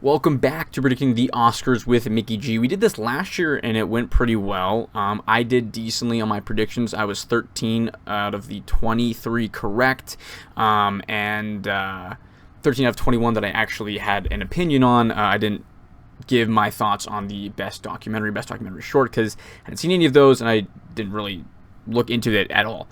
Welcome back to predicting the Oscars with Mickey G. We did this last year and it went pretty well. I did decently on my predictions. I was 13 out of the 23 correct, and 13 out of 21 that I actually had an opinion on. I didn't give my thoughts on the best documentary short because I hadn't seen any of those and I didn't really look into it at all.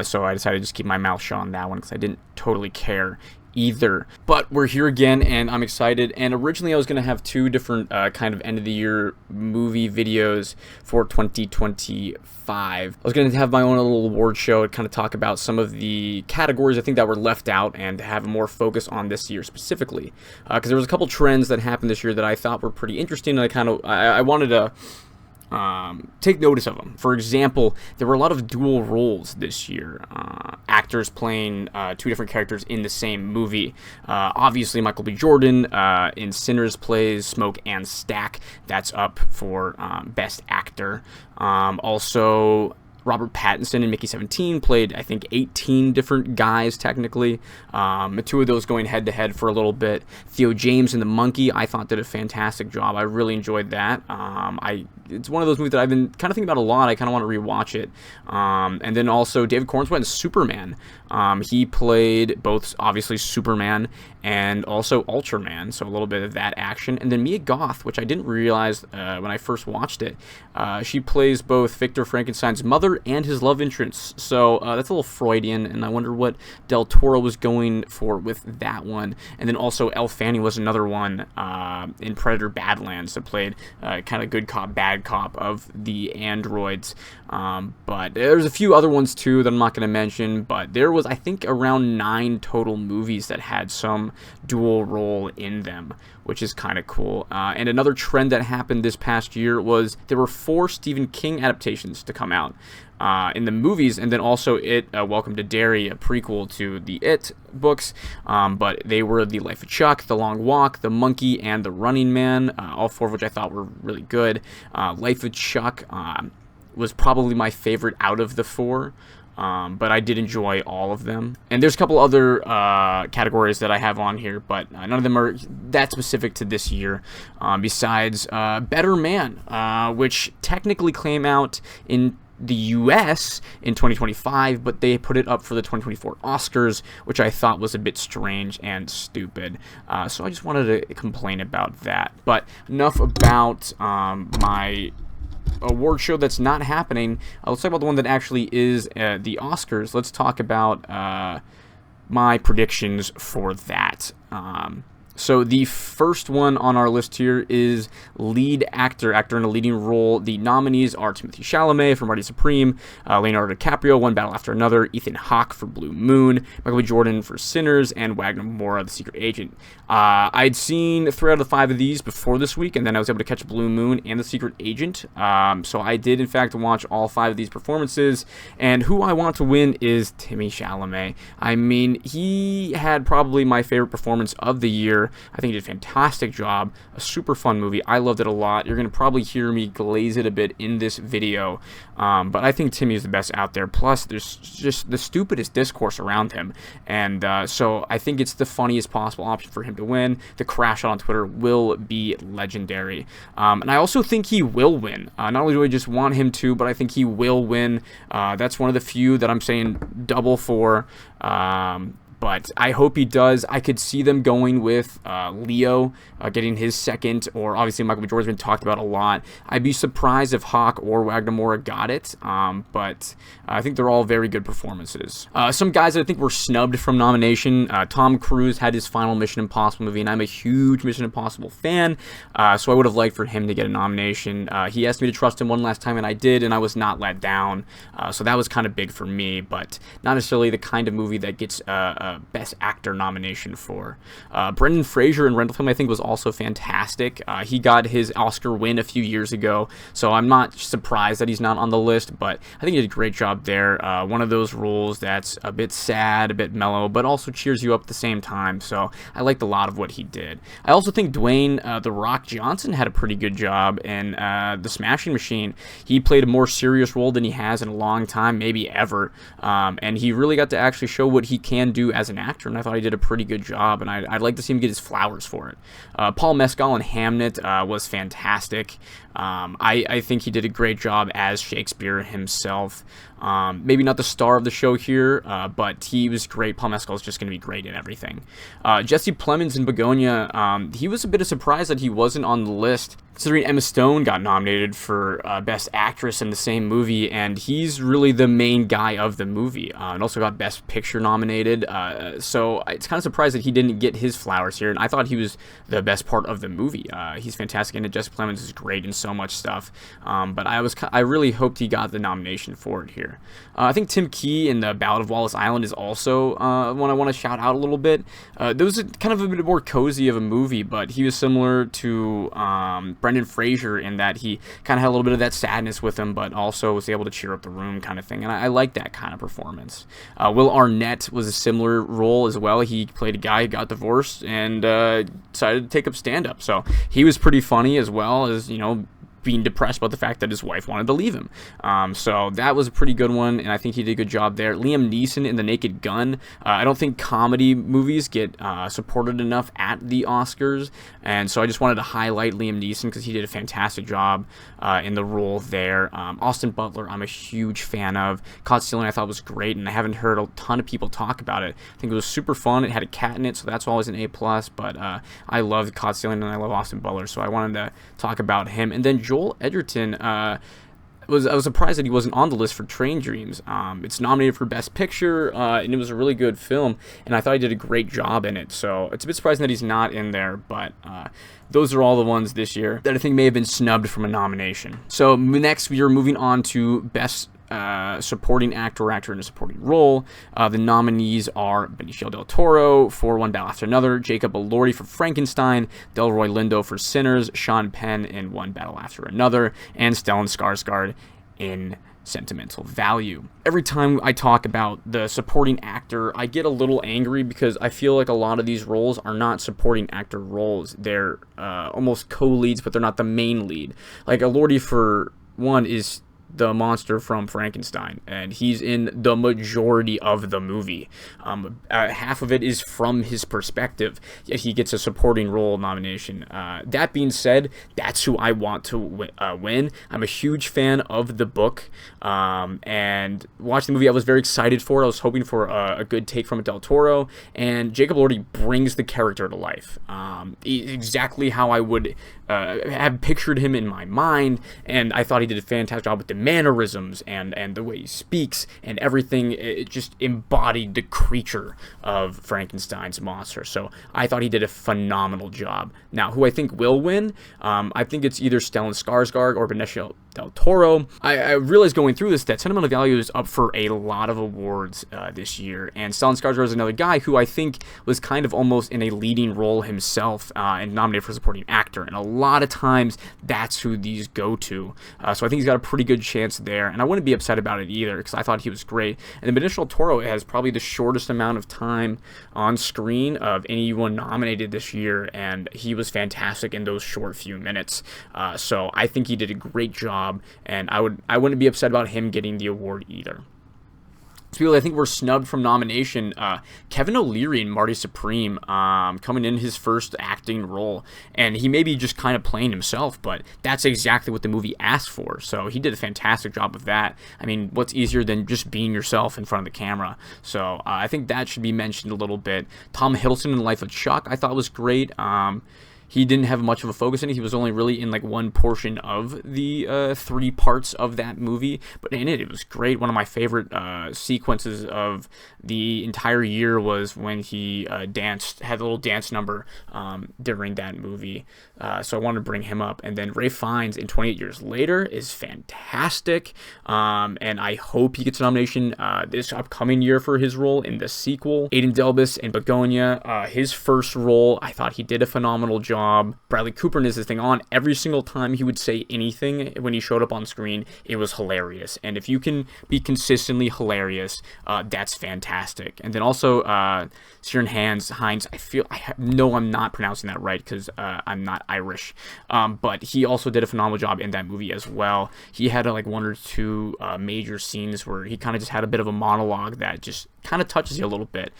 So I decided to just keep my mouth shut on that one because I didn't totally care either. But we're here again and I'm excited. And originally I was going to have two different kind of end of the year movie videos for 2025. I was going to have my own little award show and kind of talk about some of the categories I think that were left out and have more focus on this year specifically, because there was a couple trends that happened this year that I thought were pretty interesting, and I wanted to take notice of them. For example, there were a lot of dual roles this year. Actors playing two different characters in the same movie. Obviously, Michael B. Jordan in Sinners plays Smoke and Stack. That's up for Best Actor. Also, Robert Pattinson in Mickey 17 played, I think, 18 different guys, technically. Two of those going head-to-head for a little bit. Theo James in The Monkey, I thought, did a fantastic job. I really enjoyed that. It's one of those movies that I've been kind of thinking about a lot. I kind of want to rewatch it. And then also David Cornswet in Superman. He played both, obviously, Superman and also Ultraman, so a little bit of that action. And then Mia Goth, which I didn't realize when I first watched it. She plays both Victor Frankenstein's mother and his love interest. So that's a little Freudian, and I wonder what Del Toro was going for with that one. And then also Elle Fanning was another one in Predator Badlands that played kind of good cop, bad cop of the androids. But there's a few other ones too that I'm not going to mention, but there was, I think, around 9 total movies that had some dual role in them, which is kind of cool. And another trend that happened this past year was there were 4 Stephen King adaptations to come out in the movies, and then also Welcome to Derry, a prequel to the It books, but they were The Life of Chuck, The Long Walk, The Monkey, and The Running Man, all 4 of which I thought were really good. Life of Chuck was probably my favorite out of the 4. But I did enjoy all of them. And there's a couple other categories that I have on here, but none of them are that specific to this year. Besides Better Man, which technically came out in the US in 2025, but they put it up for the 2024 Oscars, which I thought was a bit strange and stupid. So I just wanted to complain about that. But enough about my award show that's not happening. Let's talk about the one that actually is the Oscars. Let's talk about my predictions for that. So the first one on our list here is lead actor in a leading role. The nominees are Timothée Chalamet for Marty Supreme, Leonardo DiCaprio, One Battle After Another, Ethan Hawke for Blue Moon, Michael B. Jordan for Sinners, and Wagner Moura, The Secret Agent. I'd seen 3 out of the 5 of these before this week, and then I was able to catch Blue Moon and The Secret Agent. So I did, in fact, watch all 5 of these performances, and who I want to win is Timmy Chalamet. I mean, he had probably my favorite performance of the year. I think he did a fantastic job. A super fun movie. I loved it a lot. You're going to probably hear me glaze it a bit in this video. But I think Timmy is the best out there. Plus, there's just the stupidest discourse around him. And so I think it's the funniest possible option for him to win. The crash out on Twitter will be legendary. And I also think he will win. Not only do I just want him to, but I think he will win. That's one of the few that I'm saying double for. But I hope he does. I could see them going with Leo getting his second, or obviously Michael B. Jordan's been talked about a lot. I'd be surprised if Hawke or Wagner Moura got it, but I think they're all very good performances. Some guys that I think were snubbed from nomination. Tom Cruise had his final Mission Impossible movie, and I'm a huge Mission Impossible fan, so I would have liked for him to get a nomination. He asked me to trust him one last time, and I did, and I was not let down, so that was kind of big for me, but not necessarily the kind of movie that gets Best Actor nomination for. Brendan Fraser in Rental I think was also fantastic. He got his Oscar win a few years ago, so I'm not surprised that he's not on the list, but I think he did a great job there. One of those roles that's a bit sad, a bit mellow, but also cheers you up at the same time, so I liked a lot of what he did. I also think Dwayne The Rock Johnson had a pretty good job in The Smashing Machine. He played a more serious role than he has in a long time, maybe ever, and he really got to actually show what he can do as an actor, and I thought he did a pretty good job, and I'd like to see him get his flowers for it. Paul Mescal in Hamnet was fantastic. I think he did a great job as Shakespeare himself. Maybe not the star of the show here, but he was great. Paul Mescal is just going to be great in everything. Jesse Plemons in Begonia, he was a bit of surprise that he wasn't on the list, considering Emma Stone got nominated for Best Actress in the same movie, and he's really the main guy of the movie, and also got Best Picture nominated, so it's kind of surprised that he didn't get his flowers here, and I thought he was the best part of the movie. He's fantastic, and Jesse Plemons is great in so much stuff, but I really hoped he got the nomination for it here. I think Tim Key in The Ballad of Wallace Island is also one I want to shout out a little bit. There was kind of a bit more cozy of a movie, but he was similar to Brendan Fraser in that he kind of had a little bit of that sadness with him, but also was able to cheer up the room kind of thing, and I like that kind of performance. Will Arnett was a similar role as well. He played a guy who got divorced and decided to take up stand-up, so he was pretty funny as well as, being depressed about the fact that his wife wanted to leave him. So that was a pretty good one, and I think he did a good job there. Liam Neeson in The Naked Gun. I don't think comedy movies get supported enough at the Oscars, and so I just wanted to highlight Liam Neeson because he did a fantastic job in the role there. Austin Butler, I'm a huge fan of. Caught Stealing, I thought was great, and I haven't heard a ton of people talk about it. I think it was super fun. It had a cat in it, so that's always an A+, but I love Caught Stealing, and I love Austin Butler, so I wanted to talk about him. And then Joel Edgerton, I was surprised that he wasn't on the list for Train Dreams. It's nominated for Best Picture, and it was a really good film, and I thought he did a great job in it, so it's a bit surprising that he's not in there, but those are all the ones this year that I think may have been snubbed from a nomination. So next we are moving on to Best Supporting Actor or Actor in a Supporting Role. The nominees are Benicio del Toro for One Battle After Another, Jacob Elordi for Frankenstein, Delroy Lindo for Sinners, Sean Penn in One Battle After Another, and Stellan Skarsgård in Sentimental Value. Every time I talk about the supporting actor, I get a little angry because I feel like a lot of these roles are not supporting actor roles. They're almost co-leads, but they're not the main lead. Like Elordi, for one, is the monster from Frankenstein, and he's in the majority of the movie. Half of it is from his perspective, yet he gets a supporting role nomination. That being said, that's who I want to win. I'm a huge fan of the book, and watching the movie, I was very excited for it. I was hoping for a good take from Del Toro, and Jacob Elordi brings the character to life. Exactly how I would have pictured him in my mind, and I thought he did a fantastic job with the mannerisms and the way he speaks and everything. It just embodied the creature of Frankenstein's monster, so I thought he did a phenomenal job. Now, who I think will win, I think it's either Stellan Skarsgård or Benicio del Toro. I realized going through this that Sentimental Value is up for a lot of awards this year, and Stellan Skarsgård is another guy who I think was kind of almost in a leading role himself and nominated for supporting actor, and a lot of times that's who these go to, so I think he's got a pretty good chance there, and I wouldn't be upset about it either because I thought he was great. And then Benicio del Toro has probably the shortest amount of time on screen of anyone nominated this year, and he was fantastic in those short few minutes, so I think he did a great job, and I wouldn't be upset about him getting the award either. So people I think were snubbed from nomination, Kevin O'Leary and Marty Supreme, coming in his first acting role, and he may be just kind of playing himself, but that's exactly what the movie asked for, so he did a fantastic job of that. I mean, what's easier than just being yourself in front of the camera? So I think that should be mentioned a little bit. Tom Hiddleston in Life of Chuck I thought was great. He didn't have much of a focus in it. He was only really in like one portion of the 3 parts of that movie, but in it was great. One of my favorite sequences of the entire year was when he had a little dance number during that movie. So I wanted to bring him up. And then Ralph Fiennes in 28 Years Later is fantastic, and I hope he gets a nomination this upcoming year for his role in the sequel. Aidan Delbus in Begonia, his first role, I thought he did a phenomenal job. job. Bradley Cooper is this thing on. Every single time he would say anything when he showed up on screen, it was hilarious. And if you can be consistently hilarious, that's fantastic. And then also Ciarán Hinds, I know I'm not pronouncing that right because I'm not Irish, but he also did a phenomenal job in that movie as well. He had like one or two major scenes where he kind of just had a bit of a monologue that just kind of touches you a little bit.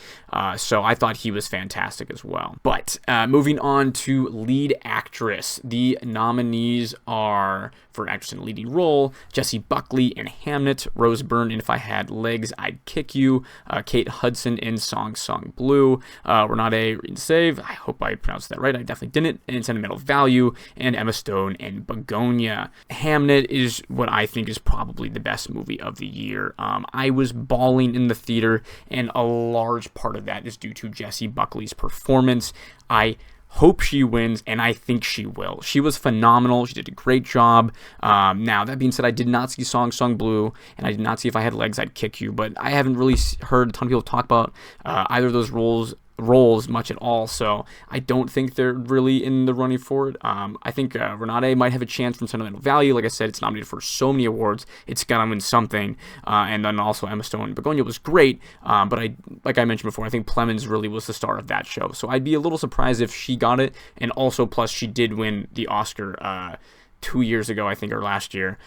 So I thought he was fantastic as well. But moving on to lead actress, the nominees are for actress in a leading role: Jessie Buckley in Hamnet, Rose Byrne in If I Had Legs, I'd Kick You, Kate Hudson in Song Song Blue, Renate Reinsave, I hope I pronounced that right, I definitely didn't, in Sentimental Value, and Emma Stone in Begonia. Hamnet is what I think is probably the best movie of the year. I was bawling in the theater, and a large part of that is due to Jessie Buckley's performance. I hope she wins, and I think she will. She was phenomenal. She did a great job. Now, that being said, I did not see Song Song Blue, and I did not see If I Had Legs, I'd Kick You, but I haven't really heard a ton of people talk about either of those roles much at all, so I don't think they're really in the running for it. I think Renate might have a chance from Sentimental Value. Like I said, it's nominated for so many awards, it's gonna win something. And then also Emma Stone in Begonia was great, but like I mentioned before, I think Plemons really was the star of that show, so I'd be a little surprised if she got it. And also, plus, she did win the Oscar 2 years ago, I think, or last year.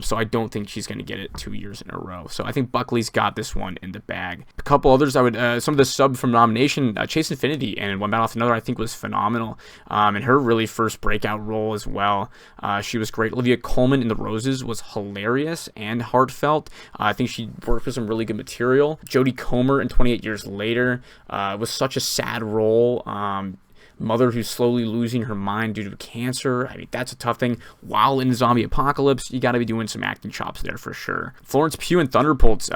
So I don't think she's going to get it 2 years in a row. So I think Buckley's got this one in the bag. A couple others I would, some of the sub from nomination, Chase Infinity and One Battle After Another, I think was phenomenal. And her really first breakout role as well. She was great. Olivia Colman in The Roses was hilarious and heartfelt. I think she worked with some really good material. Jodie Comer in 28 Years Later was such a sad role. Mother who's slowly losing her mind due to cancer. I mean, that's a tough thing. While in the zombie apocalypse, you got to be doing some acting chops there for sure. Florence Pugh in Thunderbolts.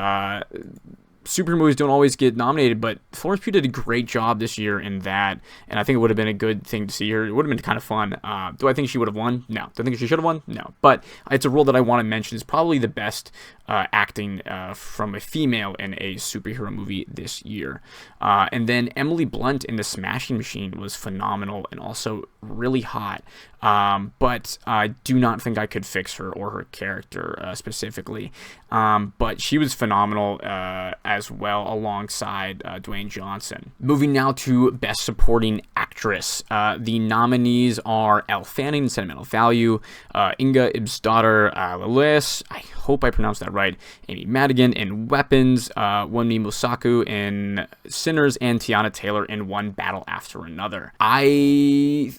Super movies don't always get nominated, but Florence Pugh did a great job this year in that, and I think it would have been a good thing to see her. It would have been kind of fun. Do I think she would have won? No. Do I think she should have won? No. But it's a role that I want to mention. It's probably the best acting from a female in a superhero movie this year. And then Emily Blunt in The Smashing Machine was phenomenal and also really hot. But I do not think I could fix her or her character specifically. But she was phenomenal as well alongside Dwayne Johnson. Moving now to Best Supporting Actress. The nominees are Elle Fanning in Sentimental Value, Inga Ibsdottir Lillis, I hope I pronounced that right, Amy Madigan in Weapons, Wunmi Mosaku in Sinners, and Tiana Taylor in One Battle After Another. I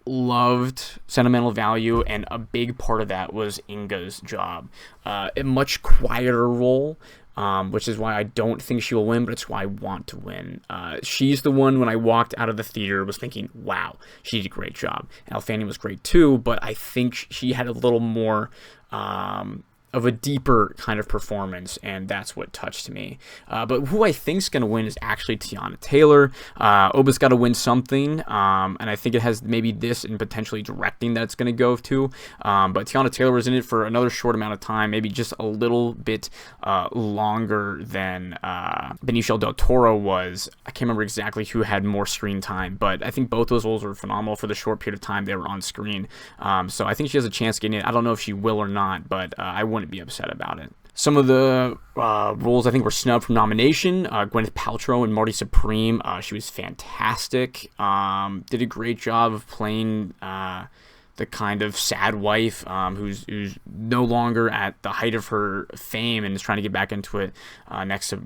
loved Sentimental Value, and a big part of that was Inga's job. A much quieter role, which is why I don't think she will win, but it's why I want to win. She's the one, when I walked out of the theater, was thinking, wow, she did a great job. Elle Fanning was great too, but I think she had a little more of a deeper kind of performance, and that's what touched me. But who I think's going to win is actually Tiana Taylor. Oba's got to win something, and I think it has maybe this and potentially directing that it's going to go to. But Tiana Taylor was in it for another short amount of time, maybe just a little bit longer than Benicio del Toro was. I can't remember exactly who had more screen time, but I think both those roles were phenomenal for the short period of time they were on screen. So I think she has a chance getting it. I don't know if she will or not, but I wouldn't be upset about it. Some of the roles I think were snubbed from nomination. Gwyneth Paltrow and Marty Supreme. She was fantastic. Did a great job of playing the kind of sad wife who's no longer at the height of her fame and is trying to get back into it next to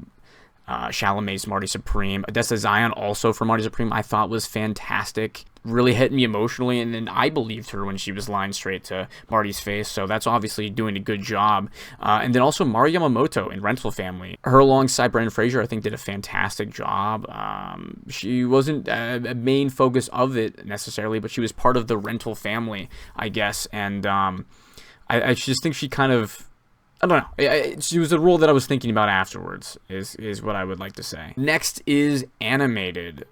Chalamet's Marty Supreme. Odessa Zion, also for Marty Supreme, I thought was fantastic. Really hit me emotionally, and then I believed her when she was lying straight to Marty's face, so that's obviously doing a good job. And then also Mari Yamamoto in Rental Family. Her alongside Brendan Fraser, I think, did a fantastic job. She wasn't a main focus of it necessarily, but she was part of the Rental Family, I guess, and I just think she kind of, I don't know. She was a role that I was thinking about afterwards, is what I would like to say. Next is animated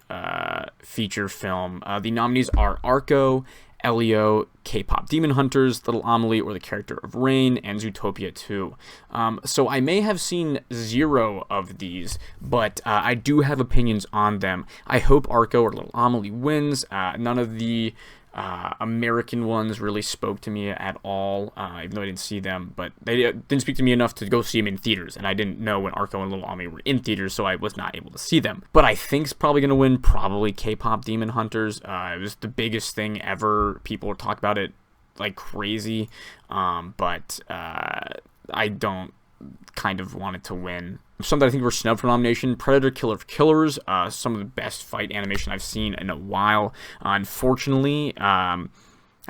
feature film. The nominees are Arco, Elio, K-pop Demon Hunters, Little Amelie, or the character of Rain, and Zootopia 2. So I may have seen 0 of these, but I do have opinions on them. I hope Arco or Little Amelie wins. None of the American ones really spoke to me at all, even though I didn't see them, but they didn't speak to me enough to go see them in theaters, and I didn't know when Arco and Little Amelie were in theaters, so I was not able to see them. But I think's probably going to win, probably K-pop Demon Hunters. It was the biggest thing ever. People were talking about it like crazy, but I don't kind of want it to win. Some that I think were snubbed for nomination: Predator Killer of Killers, some of the best fight animation I've seen in a while. Unfortunately, I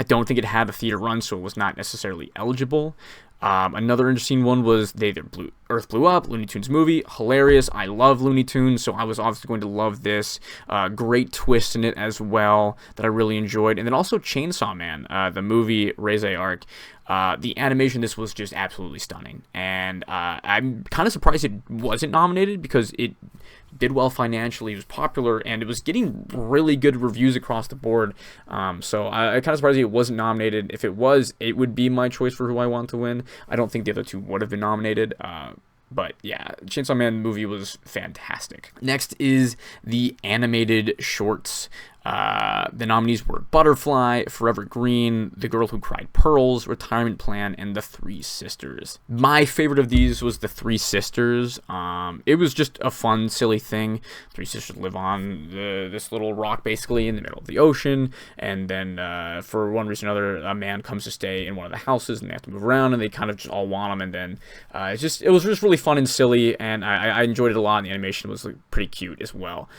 don't think it had a theater run, so it was not necessarily eligible. Another interesting one was Earth Blew Up, Looney Tunes movie. Hilarious. I love Looney Tunes, so I was obviously going to love this. Great twist in it as well that I really enjoyed. And then also Chainsaw Man, the movie Raise Arc. The animation, this was just absolutely stunning. And I'm kind of surprised it wasn't nominated because it did well financially, it was popular, and it was getting really good reviews across the board. So I'm kind of surprised it wasn't nominated. If it was, it would be my choice for who I want to win. I don't think the other two would have been nominated. But yeah, Chainsaw Man movie was fantastic. Next is the animated shorts. The nominees were Butterfly, Forever Green, The Girl Who Cried Pearls, Retirement Plan, and The Three Sisters. My favorite of these was The Three Sisters. It was just a fun, silly thing. Three sisters live on this little rock, basically, in the middle of the ocean, and then for one reason or another, a man comes to stay in one of the houses, and they have to move around, and they kind of just all want him, and then it was just really fun and silly, and I enjoyed it a lot, and the animation was pretty cute as well.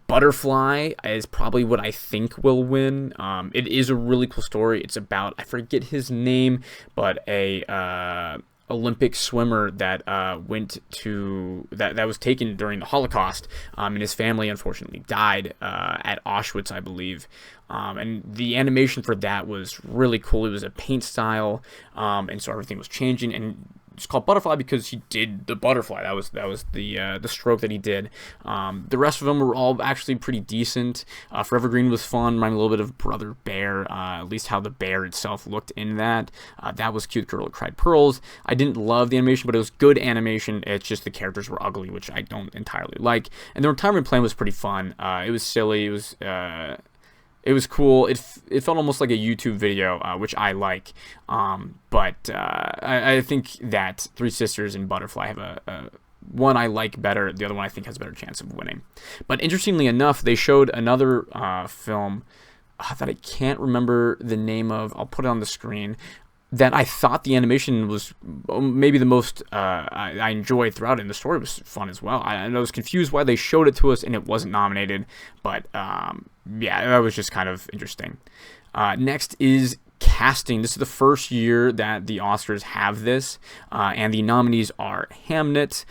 Butterfly is probably what I think will win. It is a really cool story. It's about, I forget his name, but a Olympic swimmer that went to that was taken during the Holocaust, and his family unfortunately died at Auschwitz, I believe. And the animation for that was really cool. It was a paint style, and so everything was changing, and it's called Butterfly because he did the butterfly. That was the stroke that he did. The rest of them were all actually pretty decent. Forever Green was fun, reminded me a little bit of Brother Bear, at least how the bear itself looked in that. That was cute. Girl Who Cried Pearls. I didn't love the animation, but it was good animation. It's just the characters were ugly, which I don't entirely like. And the Retirement Plan was pretty fun. It was silly. It was cool. It felt almost like a YouTube video, which I like. But I think that Three Sisters and Butterfly have one I like better. The other one I think has a better chance of winning. But interestingly enough, they showed another film that I can't remember the name of. I'll put it on the screen. That I thought the animation was maybe the most I enjoyed throughout it, and the story was fun as well. I was confused why they showed it to us and it wasn't nominated, but yeah, that was just kind of interesting. Next is casting. This is the first year that the Oscars have this, and the nominees are Hamnet,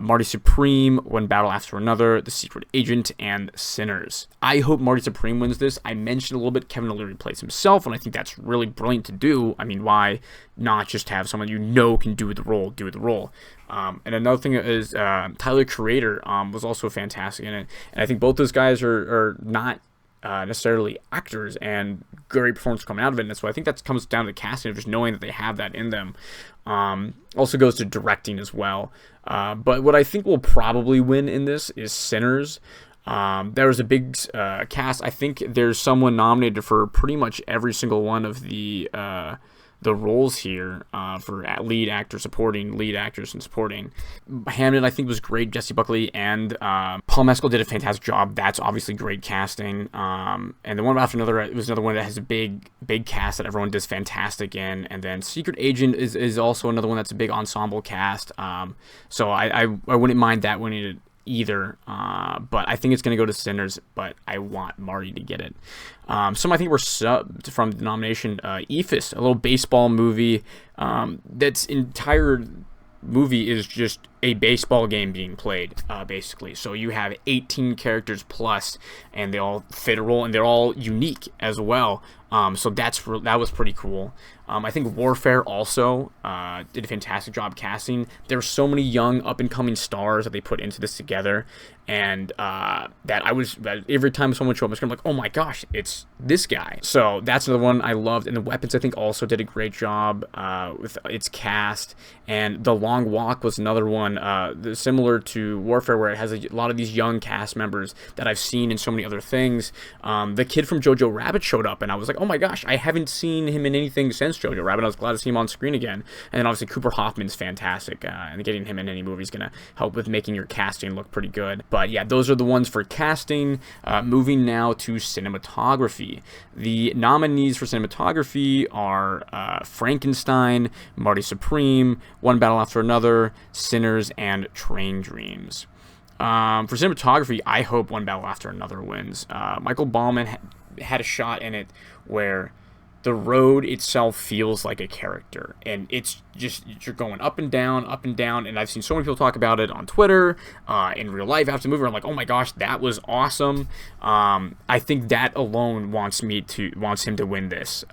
Marty Supreme, One Battle After Another, The Secret Agent, and Sinners. I hope Marty Supreme wins this. I mentioned a little bit Kevin O'Leary plays himself, and I think that's really brilliant to do. I mean, why not just have someone you know can do the role, and another thing is Tyler Creator was also fantastic in it, and I think both those guys are not necessarily actors, and great performance coming out of it, and so I think that comes down to casting of just knowing that they have that in them. Also goes to directing as well, but what I think will probably win in this is Sinners. There was a big cast. I think there's someone nominated for pretty much every single one of the roles here, for lead actor, supporting, lead actors, and supporting. Hamnet, I think, was great. Jesse Buckley and Paul Mescal did a fantastic job. That's obviously great casting. And the One After Another was another one that has a big cast that everyone does fantastic in. And then Secret Agent is also another one that's a big ensemble cast. So I wouldn't mind that winning it either, but I think it's going to go to Sinners, but I want Marty to get it. Some I think were subbed from the nomination. Ephus, a little baseball movie. That's entire movie is just a baseball game being played, basically. So you have 18 characters plus, and they all fit a role, and they're all unique as well. So that was pretty cool. I think Warfare also did a fantastic job casting. There's so many young up-and-coming stars that they put into this together, and that every time someone showed up on screen, I'm like, oh my gosh, it's this guy. So that's another one I loved. And the Weapons, I think, also did a great job with its cast. And The Long Walk was another one similar to Warfare, where it has a lot of these young cast members that I've seen in so many other things. The kid from Jojo Rabbit showed up, and I was like, oh my gosh, I haven't seen him in anything since Jojo Rabbit. I was glad to see him on screen again. And then obviously Cooper Hoffman's fantastic, and getting him in any movie is going to help with making your casting look pretty good. But yeah, those are the ones for casting. Moving now to cinematography. The nominees for cinematography are Frankenstein, Marty Supreme, One Battle After Another, Sinners, and Train Dreams. For cinematography, I hope One Battle After Another wins. Michael Ballman had a shot in it where the road itself feels like a character, and it's just, you're going up and down, and I've seen so many people talk about it on Twitter, in real life after the movie. I'm like, oh my gosh, that was awesome. I think that alone wants him to win this.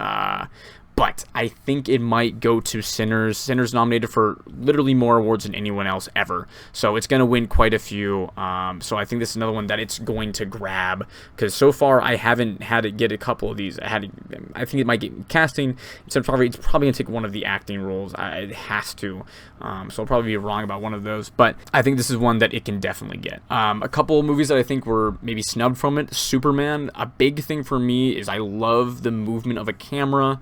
But I think it might go to Sinners. Sinners nominated for literally more awards than anyone else ever. So it's going to win quite a few. So I think this is another one that it's going to grab. Because so far, I haven't had it get a couple of these. I think it might get casting. It's probably going to take one of the acting roles. It has to. So I'll probably be wrong about one of those. But I think this is one that it can definitely get. A couple of movies that I think were maybe snubbed from it. Superman. A big thing for me is I love the movement of a camera.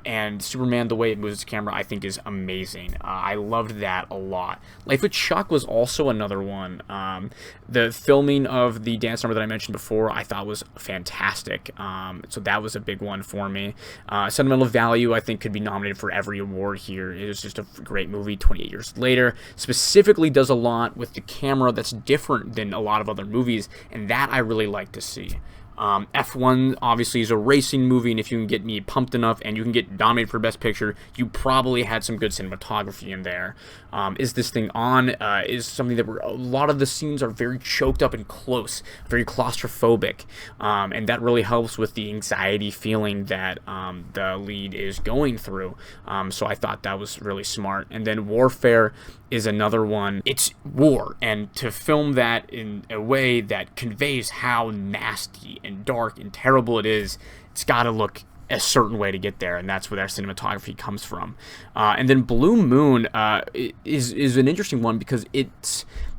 And Superman, the way it moves its camera, I think is amazing. I loved that a lot. Life with Chuck was also another one. The filming of the dance number that I mentioned before, I thought was fantastic. So that was a big one for me. Sentimental Value, I think, could be nominated for every award here. It was just a great movie 28 years later. Specifically does a lot with the camera that's different than a lot of other movies, and that I really like to see. F1 obviously is a racing movie, and if you can get me pumped enough and you can get nominated for Best Picture, you probably had some good cinematography in there. Is This Thing On is something that a lot of the scenes are very choked up and close, very claustrophobic, and that really helps with the anxiety feeling that the lead is going through. So I thought that was really smart. And then Warfare is another one. It's war, and to film that in a way that conveys how nasty and dark and terrible it is, it's got to look a certain way to get there, and that's where their cinematography comes from. And then Blue Moon is an interesting one because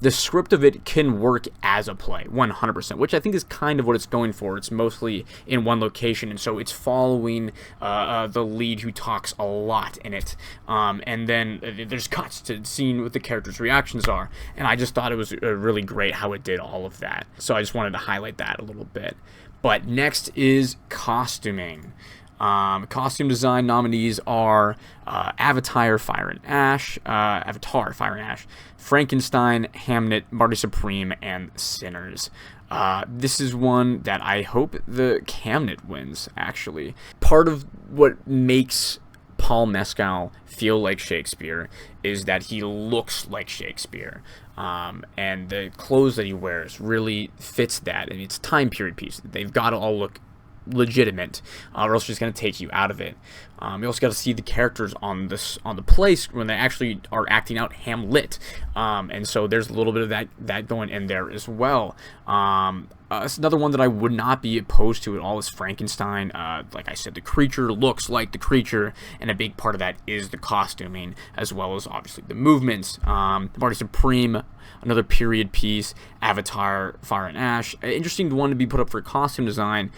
the script of it can work as a play 100%, which I think is kind of what it's going for. It's mostly in one location, and so it's following the lead who talks a lot in it, and then there's cuts to seeing what the characters' reactions are, and I just thought it was really great how it did all of that. So I just wanted to highlight that a little bit. But next is costuming. Costume design nominees are Avatar, Fire and Ash, Frankenstein, Hamnet, Marty Supreme, and Sinners. This is one that I hope the Hamnet wins, actually. Part of what makes Paul Mescal feel like Shakespeare is that he looks like Shakespeare. And the clothes that he wears really fits that. I mean, it's a time period piece. They've got to all look legitimate, or else it's just going to take you out of it. You also got to see the characters on the place when they actually are acting out Hamlet, and so there's a little bit of that going in there as well. It's another one that I would not be opposed to at all is Frankenstein. Like I said, the creature looks like the creature, and a big part of that is the costuming, as well as obviously the movements. Marty Supreme, another period piece. Avatar, Fire and Ash. Interesting one to be put up for costume design,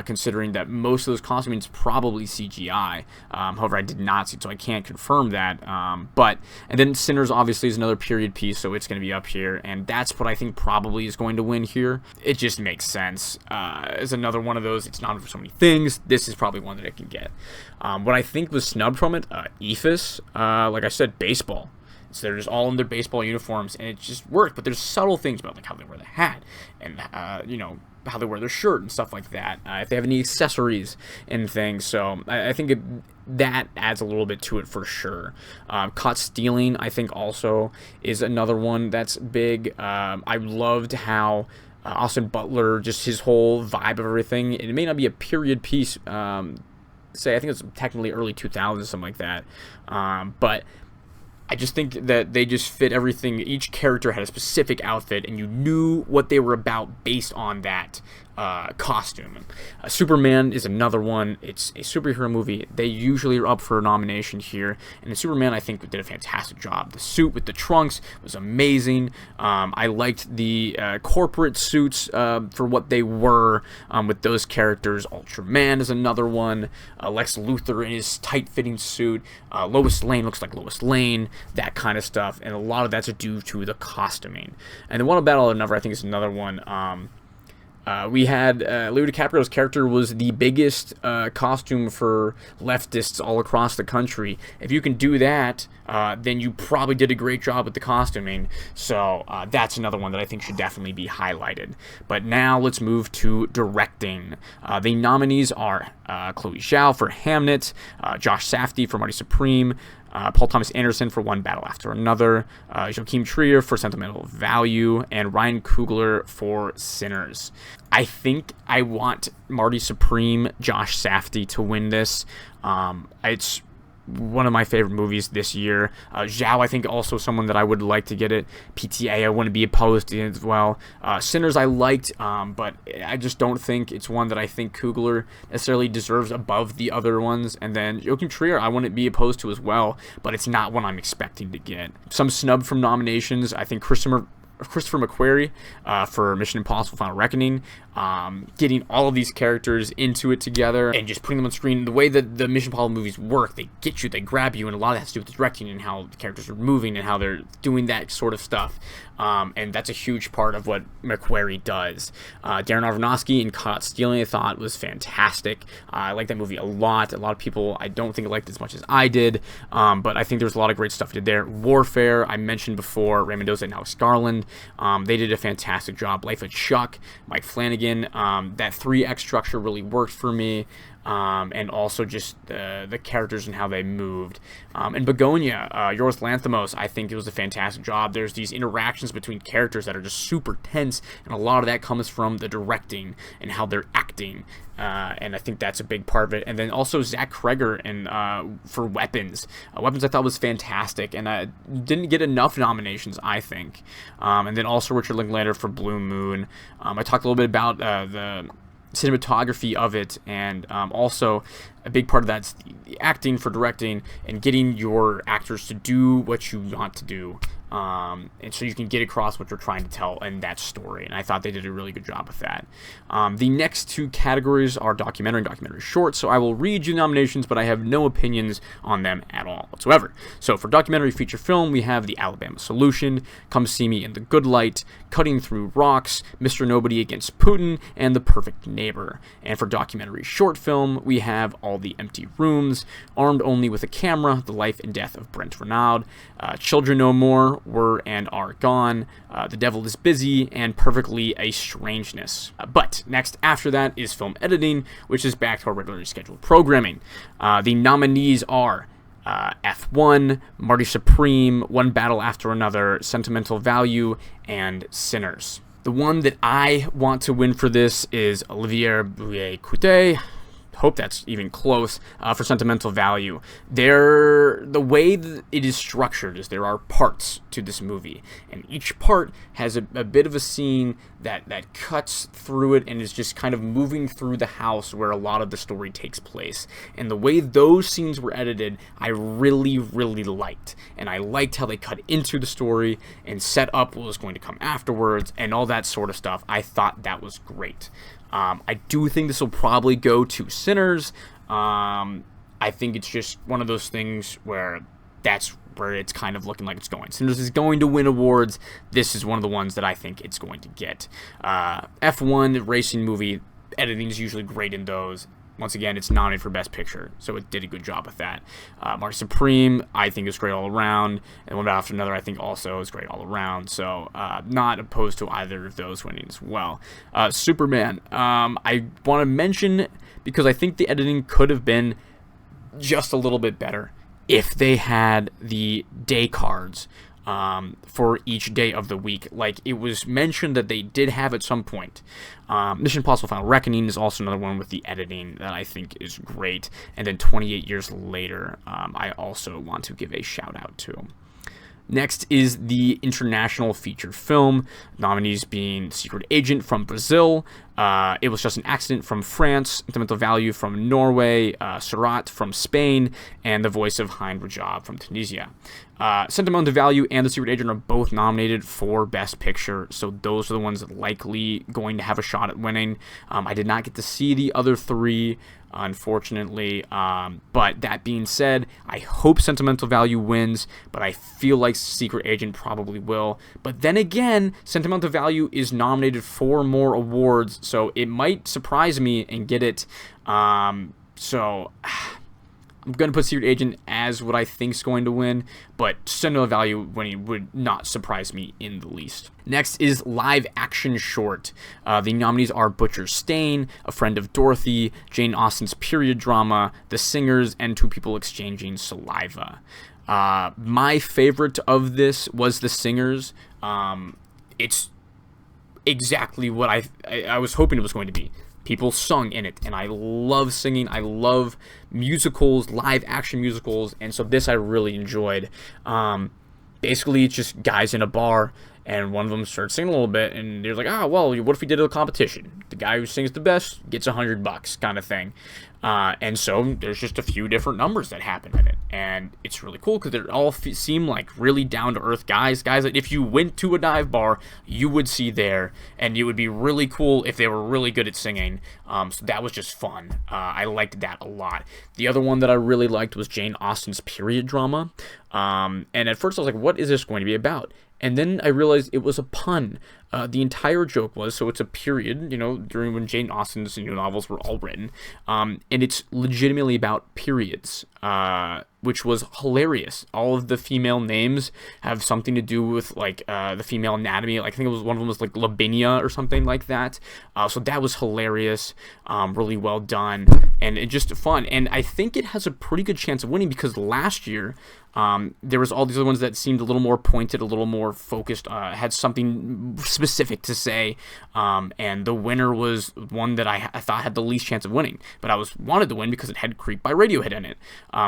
considering that most of those costumings probably CGI. However, I did not see it, so I can't confirm that. And then Sinners obviously is another period piece, so it's going to be up here, and that's what I think probably is going to win here. It just makes sense. As another one of those, it's not for so many things. This is probably one that it can get. What I think was snubbed from it, EFIS, like I said, baseball. So they're just all in their baseball uniforms, and it just worked. But there's subtle things about like how they wear the hat, and how they wear their shirt and stuff like that. If they have any accessories and things, so I think that adds a little bit to it for sure. Caught Stealing, I think, also is another one that's big. I loved how Austin Butler, just his whole vibe of everything. It may not be a period piece, say, I think it's technically early 2000s, something like that. But I just think that they just fit everything. Each character had a specific outfit, and you knew what they were about based on that costume. Superman is another one. It's a superhero movie. They usually are up for a nomination here, and in Superman, I think did a fantastic job. The suit with the trunks was amazing. I liked the corporate suits for what they were with those characters. Ultraman is another one. Lex Luthor in his tight-fitting suit. Lois Lane looks like Lois Lane. That kind of stuff, and a lot of that's due to the costuming. And the One Battle of Another, I think, is another one. We had Leo DiCaprio's character was the biggest costume for leftists all across the country. If you can do that, then you probably did a great job with the costuming. So that's another one that I think should definitely be highlighted. But now let's move to directing. The nominees are Chloe Zhao for Hamnet, Josh Safdie for Marty Supreme, Paul Thomas Anderson for One Battle After Another, Joachim Trier for Sentimental Value, and Ryan Coogler for Sinners. I think I want Marty Supreme, Josh Safdie to win this. It's one of my favorite movies this year. Zhao, I think, also someone that I would like to get it. PTA, I wouldn't be opposed to it as well. Sinners, I liked, but I just don't think it's one that I think Coogler necessarily deserves above the other ones. And then Joachim Trier, I wouldn't be opposed to as well, but it's not one I'm expecting to get. Some snub from nominations, I think Christopher McQuarrie for Mission Impossible Final Reckoning, getting all of these characters into it together and just putting them on screen. The way that the Mission Impossible movies work, they get you, they grab you, and a lot of that has to do with the directing and how the characters are moving and how they're doing that sort of stuff. And that's a huge part of what McQuarrie does. Darren Aronofsky in Caught Stealing, I thought, was fantastic. I like that movie a lot. A lot of people, I don't think, liked it as much as I did, but I think there's a lot of great stuff he did there. Warfare, I mentioned before, Ray Mendoza and Alex Garland. They did a fantastic job. Life of Chuck, Mike Flanagan. That 3X structure really worked for me. And also just the characters and how they moved. And Begonia, Yorgos Lanthimos, I think it was a fantastic job. There's these interactions between characters that are just super tense, and a lot of that comes from the directing and how they're acting. And I think that's a big part of it. And then also Zach Kreger for Weapons. Weapons I thought was fantastic, and didn't get enough nominations, I think. And then also Richard Linklater for Blue Moon. I talked a little bit about the cinematography of it, and also a big part of that's the acting for directing and getting your actors to do what you want to do, and so you can get across what you're trying to tell in that story, and I thought they did a really good job with that. The next two categories are documentary and documentary short, so I will read you the nominations, but I have no opinions on them at all whatsoever. So for documentary feature film, we have The Alabama Solution, Come See Me in the Good Light, Cutting Through Rocks, Mr. Nobody Against Putin, and The Perfect Neighbor. And for documentary short film, we have All the Empty Rooms, Armed Only with a Camera, The Life and Death of Brent Renaud, Children No More, Were and Are Gone, The Devil is Busy, and Perfectly a Strangeness. But next after that is film editing, which is back to our regularly scheduled programming. The nominees are F1, Marty Supreme, One Battle After Another, Sentimental Value, and Sinners. The one that I want to win for this is Olivier Bouet-Coutet. Hope that's even close, for Sentimental Value. The way that it is structured is there are parts to this movie, and each part has a bit of a scene that cuts through it and is just kind of moving through the house where a lot of the story takes place. And the way those scenes were edited, I really, really liked. And I liked how they cut into the story and set up what was going to come afterwards and all that sort of stuff. I thought that was great. I do think this will probably go to Sinners. I think it's just one of those things where that's where it's kind of looking like it's going. Sinners is going to win awards. This is one of the ones that I think it's going to get. F1 racing movie, editing is usually great in those. Once again, it's nominated for Best Picture, so it did a good job with that. Marty Supreme, I think, is great all around, and One After Another, I think, also is great all around, so not opposed to either of those winning as well. Superman, I want to mention, because I think the editing could have been just a little bit better if they had the day cards for each day of the week. Like it was mentioned that they did have at some point. Mission Impossible Final Reckoning is also another one with the editing that I think is great. And then 28 Years Later, I also want to give a shout out to. Next is the international feature film, nominees being Secret Agent from Brazil, It Was Just an Accident from France, Sentimental Value from Norway, Surat from Spain, and The Voice of Hind Rajab from Tunisia. Sentimental Value and The Secret Agent are both nominated for Best Picture, so those are the ones likely going to have a shot at winning. I did not get to see the other three, unfortunately, but that being said, I hope Sentimental Value wins, but I feel like Secret Agent probably will. But then again, Sentimental Value is nominated for more awards, so it might surprise me and get it. So I'm going to put Secret Agent as what I think is going to win, but Sentimental Value winning would not surprise me in the least. Next is live action short. The nominees are Butcher Stain, A Friend of Dorothy, Jane Austen's period drama, The Singers, and Two People Exchanging Saliva. My favorite of this was The Singers. It's exactly what I was hoping it was going to be. People sung in it, and I love singing. I love musicals, live action musicals, and so this I really enjoyed. Basically, it's just guys in a bar, and one of them starts singing a little bit, and they're like, well, what if we did a competition? The guy who sings the best gets $100 kind of thing. And so there's just a few different numbers that happen in it, and it's really cool because they all seem like really down-to-earth guys that if you went to a dive bar, you would see there, and it would be really cool if they were really good at singing. So that was just fun. I liked that a lot. The other one that I really liked was Jane Austen's period drama, and at first I was like, what is this going to be about? And then I realized it was a pun. The entire joke was, so it's a period, during when Jane Austen's new novels were all written, and it's legitimately about periods, which was hilarious. All of the female names have something to do with, like, the female anatomy. Like, I think it was one of them was, like, Lavinia or something like that. So that was hilarious, really well done, and it just fun. And I think it has a pretty good chance of winning because last year, there was all these other ones that seemed a little more pointed, a little more focused, had something specific to say, and the winner was one that I thought had the least chance of winning, but I wanted to win because it had Creep by Radiohead in it.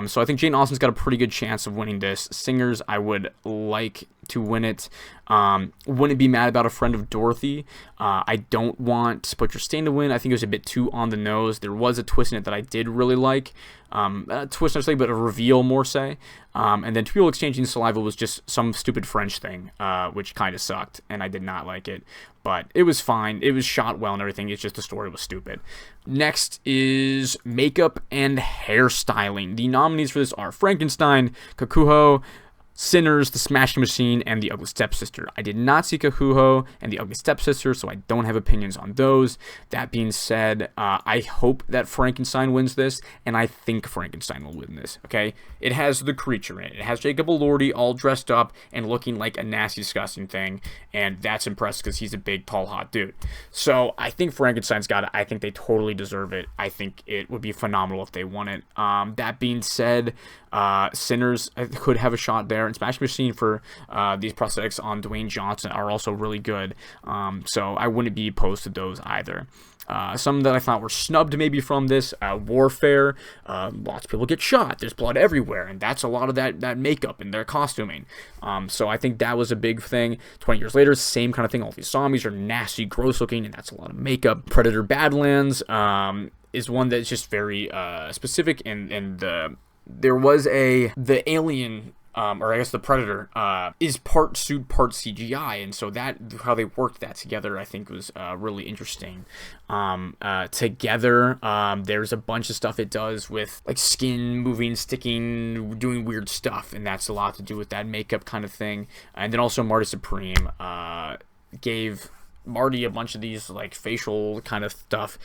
So I think Jane Austen's got a pretty good chance of winning this. Singers, I would like to win it. Wouldn't be mad about A Friend of Dorothy. I don't want Butcher Stain to win. I think it was a bit too on the nose. There was a twist in it that I did really like. A twist necessarily, but a reveal more say. And then Two People Exchanging Saliva was just some stupid French thing, which kind of sucked, and I did not like it. But it was fine. It was shot well and everything. It's just the story was stupid. Next is makeup and hairstyling. The nominees for this are Frankenstein, Kakuho, Sinners, The Smashing Machine, and The Ugly Stepsister. I did not see Kakuho and The Ugly Stepsister, so I don't have opinions on those. That being said, I hope that Frankenstein wins this, and I think Frankenstein will win this, okay? It has the creature in it. It has Jacob Elordi all dressed up and looking like a nasty, disgusting thing, and that's impressive because he's a big, tall, hot dude. So I think Frankenstein's got it. I think they totally deserve it. I think it would be phenomenal if they won it. That being said, Sinners could have a shot there, and Smash Machine for these prosthetics on Dwayne Johnson are also really good, so I wouldn't be opposed to those either. Some that I thought were snubbed maybe from this, Warfare, lots of people get shot, there's blood everywhere, and that's a lot of that makeup and their costuming, so I think that was a big thing. 20 Years Later, same kind of thing. All these zombies are nasty, gross looking, and that's a lot of makeup. Predator Badlands is one that's just very specific, and there was the alien, or I guess the Predator, is part suit, part CGI, and so that how they worked that together, I think, was really interesting. Together, there's a bunch of stuff it does with like skin moving, sticking, doing weird stuff, and that's a lot to do with that makeup kind of thing. And then also Marty Supreme gave Marty a bunch of these like facial kind of stuff,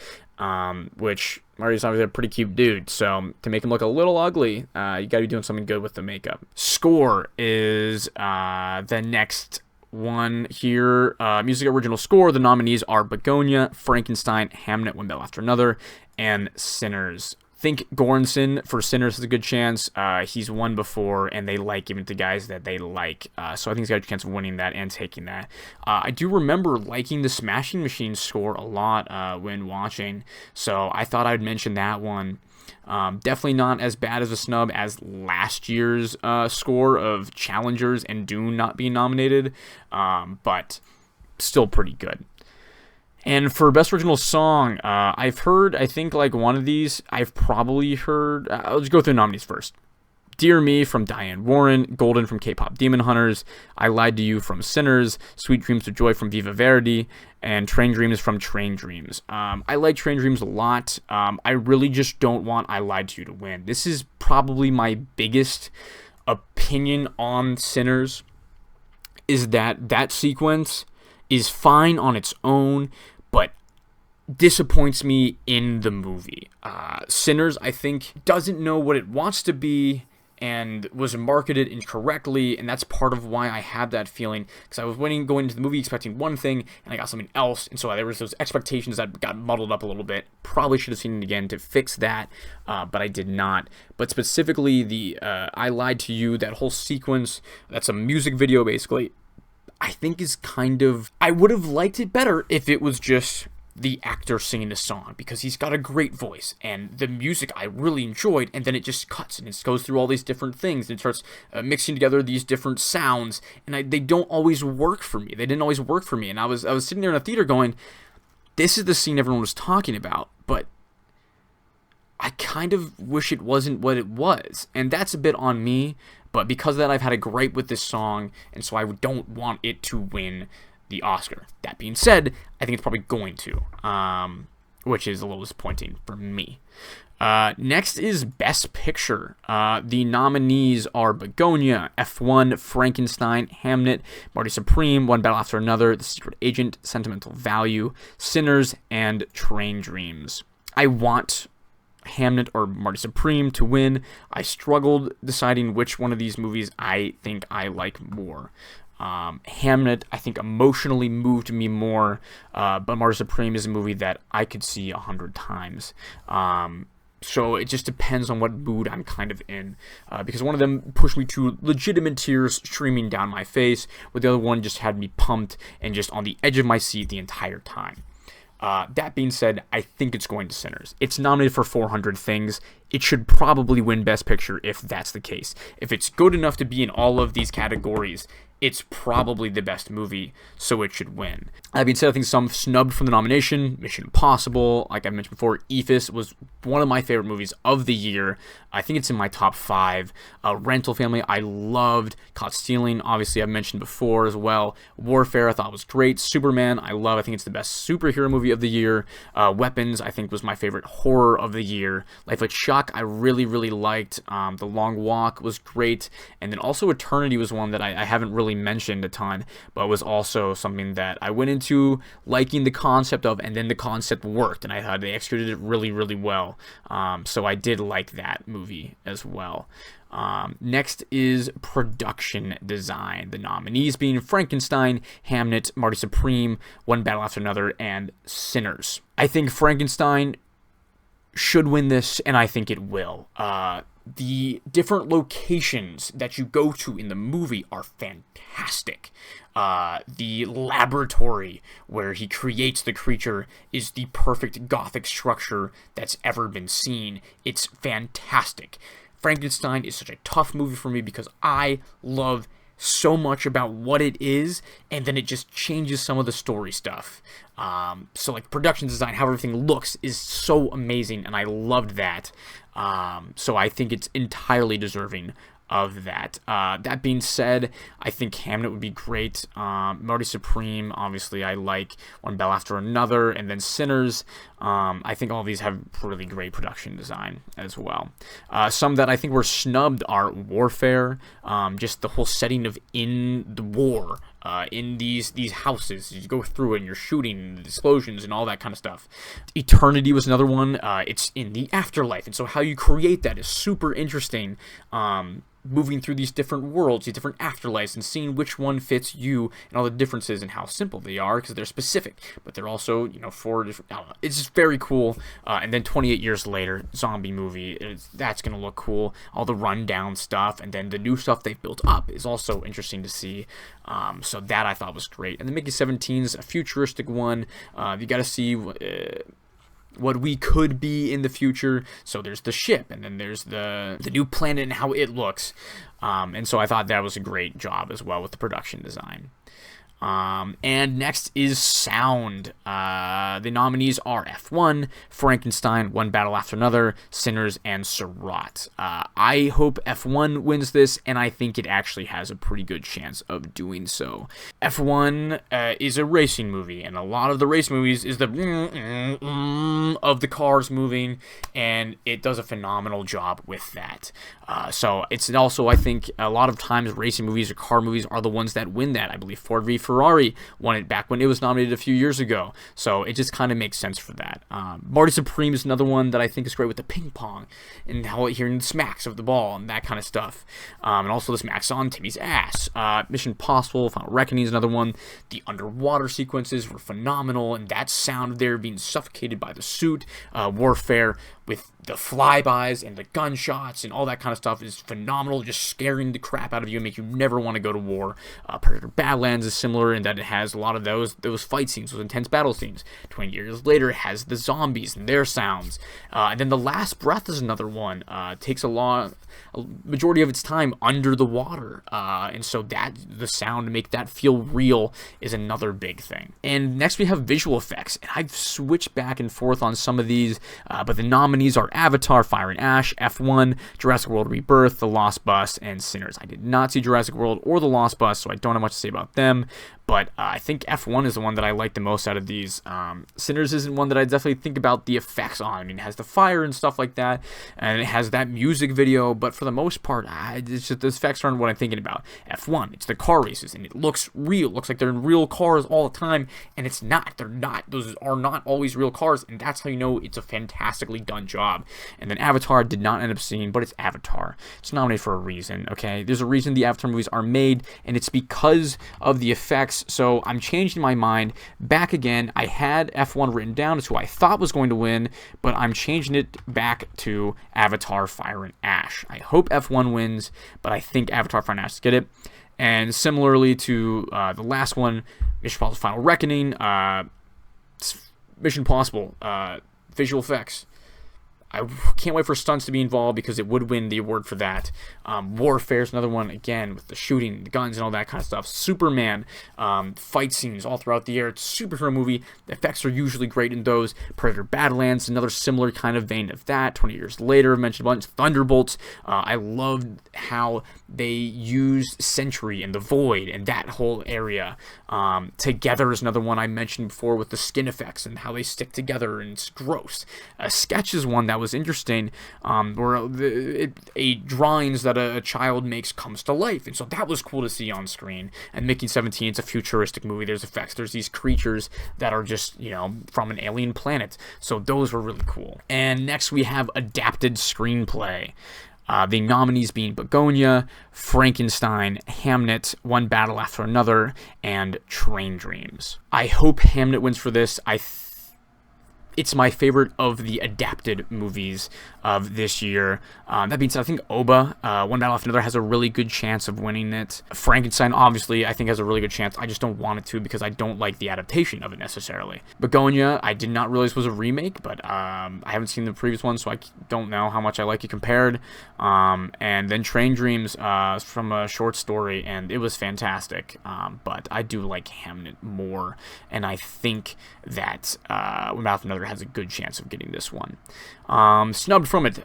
which Marty's obviously a pretty cute dude, so to make him look a little ugly, you gotta be doing something good with the makeup. Score is the next one here. Music original score, the nominees are Begonia, Frankenstein, Hamnet, One Bell After Another, and Sinners. think Goranson for Sinners is a good chance. He's won before, and they like giving it to guys that they like. So I think he's got a chance of winning that and taking that. I do remember liking the Smashing Machines score a lot when watching, so I thought I'd mention that one. Definitely not as bad as a snub as last year's score of Challengers and Dune not being nominated, but still pretty good. And for Best Original Song, I've heard, I think, like one of these, I've probably heard, I'll just go through the nominees first. Dear Me from Diane Warren, Golden from K-Pop Demon Hunters, I Lied to You from Sinners, Sweet Dreams of Joy from Viva Verdi, and Train Dreams from Train Dreams. I like Train Dreams a lot. I really just don't want I Lied to You to win. This is probably my biggest opinion on Sinners, is that sequence is fine on its own, but disappoints me in the movie. Sinners, I think, doesn't know what it wants to be and was marketed incorrectly, and that's part of why I had that feeling, because I was going into the movie expecting one thing, and I got something else, and so there was those expectations that got muddled up a little bit. Probably should have seen it again to fix that, but I did not. But specifically, the I Lied to You, that whole sequence, that's a music video, basically, I think is kind of... I would have liked it better if it was just the actor singing the song, because he's got a great voice, and the music I really enjoyed, and then it just cuts, and it goes through all these different things, and it starts mixing together these different sounds, and they don't always work for me. They didn't always work for me, and I was sitting there in a theater going, this is the scene everyone was talking about, but I kind of wish it wasn't what it was, and that's a bit on me, but because of that, I've had a gripe with this song, and so I don't want it to win the Oscar. That being said, I think it's probably going to, which is a little disappointing for me. Next is Best Picture. The nominees are Begonia, F1, Frankenstein, Hamnet, Marty Supreme, One Battle After Another, The Secret Agent, Sentimental Value, Sinners, and Train Dreams. I want Hamnet or Marty Supreme to win. I struggled deciding which one of these movies I think I like more. Hamnet, I think, emotionally moved me more, but Marty Supreme is a movie that I could see 100 times. So it just depends on what mood I'm kind of in, because one of them pushed me to legitimate tears streaming down my face, but the other one just had me pumped and just on the edge of my seat the entire time. That being said, I think it's going to Sinners. It's nominated for 400 things. It should probably win Best Picture if that's the case. If it's good enough to be in all of these categories, it's probably the best movie, so it should win. That being said, I think some snubbed from the nomination. Mission Impossible, like I mentioned before, Ephes was one of my favorite movies of the year. I think it's in my top 5. Rental Family, I loved. Caught Stealing, obviously I've mentioned before as well. Warfare, I thought was great. Superman, I love. I think it's the best superhero movie of the year. Weapons, I think was my favorite horror of the year. Life with Chuck, I really, really liked. The Long Walk was great. And then also Eternity was one that I haven't really mentioned a ton, but was also something that I went into liking the concept of, and then the concept worked, and I thought they executed it really, really well. So I did like that movie as well. Next is Production Design. The nominees being Frankenstein, Hamnet, Marty Supreme, One Battle After Another, and Sinners. I think Frankenstein should win this, and I think it will. The different locations that you go to in the movie are fantastic. The laboratory where he creates the creature is the perfect gothic structure that's ever been seen. It's fantastic. Frankenstein is such a tough movie for me because I love so much about what it is, and then it just changes some of the story stuff. So like production design, how everything looks is so amazing, and I loved that. So I think it's entirely deserving of that. That being said, I think Hamnet would be great. Marty Supreme, obviously I like. One Battle After Another, and then Sinners. I think all these have really great production design as well. Some that I think were snubbed are Warfare, just the whole setting of in the war, in these houses. You go through it and you're shooting, the explosions and all that kind of stuff. Eternity was another one. It's in the afterlife, and so how you create that is super interesting. Moving through these different worlds, these different afterlives, and seeing which one fits you and all the differences and how simple they are because they're specific, but they're also, 4 different. I don't know. It's just very cool. And then 28 years later, zombie movie, that's going to look cool. All the rundown stuff, and then the new stuff they've built up is also interesting to see. So that I thought was great. And the Mickey 17's a futuristic one. You got to see what we could be in the future. So there's the ship, and then there's the new planet and how it looks. And so I thought that was a great job as well with the production design. And next is sound. The nominees are F1, Frankenstein, One Battle After Another, Sinners, and Seurat. I hope F1 wins this, and I think it actually has a pretty good chance of doing so. F1 is a racing movie, and a lot of the race movies is the of the cars moving, and it does a phenomenal job with that. So it's also, I think, a lot of times racing movies or car movies are the ones that win that. I believe Ford v Ferrari won it back when it was nominated a few years ago. So it just kind of makes sense for that. Marty Supreme is another one that I think is great with the ping pong and how hearing the smacks of the ball and that kind of stuff. And also the smacks on Timmy's ass. Mission Impossible, Final Reckoning is another one. The underwater sequences were phenomenal, and that sound of there being suffocated by the suit. Warfare with the flybys and the gunshots and all that kind of stuff is phenomenal, just scaring the crap out of you and make you never want to go to war. Predator Badlands is similar in that it has a lot of those fight scenes, those intense battle scenes. 20 years later, it has the zombies and their sounds. And then The Last Breath is another one. Takes a majority of its time under the water. And so that the sound to make that feel real is another big thing. And next we have visual effects. And I've switched back and forth on some of these, but the nominees are Avatar, Fire and Ash, F1, Jurassic World Rebirth, The Lost Bus, and Sinners. I did not see Jurassic World or The Lost Bus, so I don't have much to say about them. But I think F1 is the one that I like the most out of these. Sinners isn't one that I definitely think about the effects on. I mean, it has the fire and stuff like that, and it has that music video, but for the most part, it's just the effects aren't what I'm thinking about. F1, it's the car races, and it looks real. It looks like they're in real cars all the time, and it's not. They're not. Those are not always real cars, and that's how you know it's a fantastically done job. And then Avatar I did not end up seeing, but it's Avatar. It's nominated for a reason, okay? There's a reason the Avatar movies are made, and it's because of the effects. So I'm changing my mind back again. I had F1 written down as who I thought was going to win, but I'm changing it back to Avatar, Fire and Ash. I hope F1 wins, but I think Avatar, Fire and Ash get it. And similarly to the last one, Mission Impossible Final Reckoning, Mission Impossible, visual effects. I can't wait for stunts to be involved because it would win the award for that. Warfare is another one, again, with the shooting, the guns, and all that kind of stuff. Superman, fight scenes all throughout the air. It's a superhero movie. The effects are usually great in those. Predator Badlands, another similar kind of vein of that. 20 years later, I mentioned a bunch. Thunderbolts. I loved how they used Sentry and the Void and that whole area. Together is another one I mentioned before with the skin effects and how they stick together, and it's gross. Sketch is one that was interesting, where a drawings that a child makes comes to life, and so that was cool to see on screen. And Mickey 17, it's a futuristic movie. There's effects. There's these creatures that are just, from an alien planet. So those were really cool. And next we have adapted screenplay. The nominees being Begonia, Frankenstein, Hamnet, One Battle After Another, and Train Dreams. I hope Hamnet wins for this. It's my favorite of the adapted movies of this year. That being said, I think Oba, One Battle After Another, has a really good chance of winning it. Frankenstein, obviously, I think has a really good chance. I just don't want it to because I don't like the adaptation of it necessarily. Begonia, I did not realize was a remake, but I haven't seen the previous one, so I don't know how much I like it compared. And then Train Dreams from a short story, and it was fantastic. But I do like Hamnet more, and I think that One Battle After Another has a good chance of getting this one. Snubbed from it,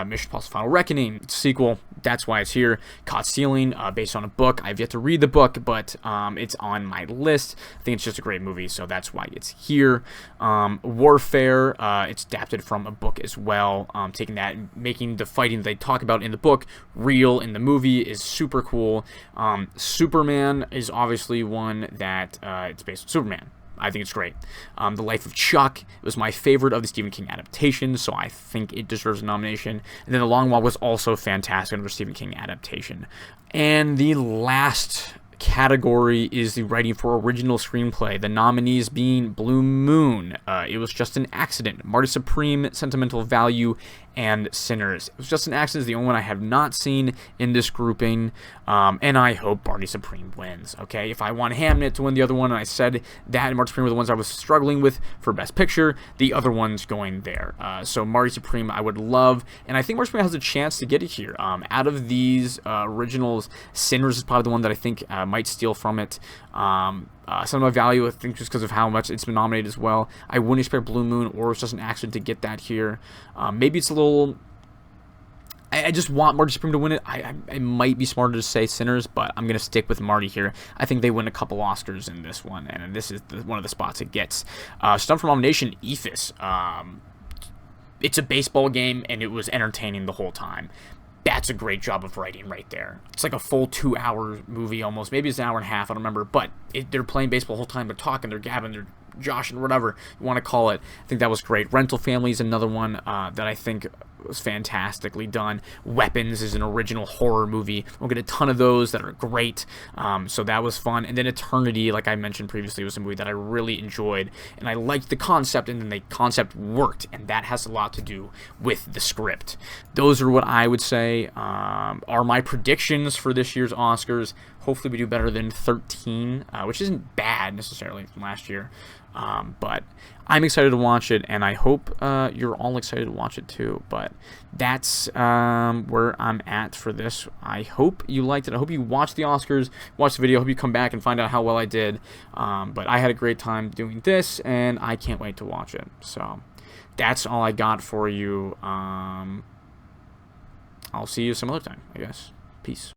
Mission Impossible Final Reckoning, sequel, that's why it's here. Caught Stealing, based on a book. I've yet to read the book, but it's on my list. I think it's just a great movie, so that's why it's here. Warfare, it's adapted from a book as well. Taking that and making the fighting they talk about in the book real in the movie is super cool. Superman is obviously one that it's based on Superman. I think it's great. The Life of Chuck was my favorite of the Stephen King adaptations, so I think it deserves a nomination. And then The Long Walk was also fantastic under Stephen King adaptation. And the last category is the writing for original screenplay. The nominees being Blue Moon, It Was Just an Accident, Marty Supreme, Sentimental Value, and Sinners. It Was Just an Accident is the only one I have not seen in this grouping, and I hope Marty Supreme wins. Okay, if I want Hamnet to win the other one, and I said that and Marty Supreme were the ones I was struggling with for Best Picture, the other one's going there. So Marty Supreme I would love, and I think Marty Supreme has a chance to get it here. Out of these originals, Sinners is probably the one that I think might steal from it. Some of my value, I think, just because of how much it's been nominated as well. I wouldn't expect Blue Moon or It's Just an Accident to get that here. Maybe it's a little... I just want Marty Supreme to win it. It might be smarter to say Sinners, but I'm going to stick with Marty here. I think they win a couple Oscars in this one, and this is one of the spots it gets. Stumped for nomination, Ephus. It's a baseball game, and it was entertaining the whole time. That's a great job of writing right there. It's like a full 2-hour movie almost. Maybe it's an hour and a half, I don't remember. But they're playing baseball the whole time. They're talking, they're gabbing, they're joshing, whatever you want to call it. I think that was great. Rental Family is another one that I think was fantastically done. Weapons is an original horror movie. We'll get a ton of those that are great. So that was fun. And then Eternity, like I mentioned previously, was a movie that I really enjoyed. And I liked the concept, and then the concept worked. And that has a lot to do with the script. Those are what I would say are my predictions for this year's Oscars. Hopefully we do better than 13, which isn't bad necessarily from last year. But I'm excited to watch it, and I hope you're all excited to watch it too. But that's where I'm at for this. I hope you liked it. I hope you watched the Oscars, watched the video. I hope you come back and find out how well I did. But I had a great time doing this, and I can't wait to watch it. So that's all I got for you. I'll see you some other time, I guess. Peace.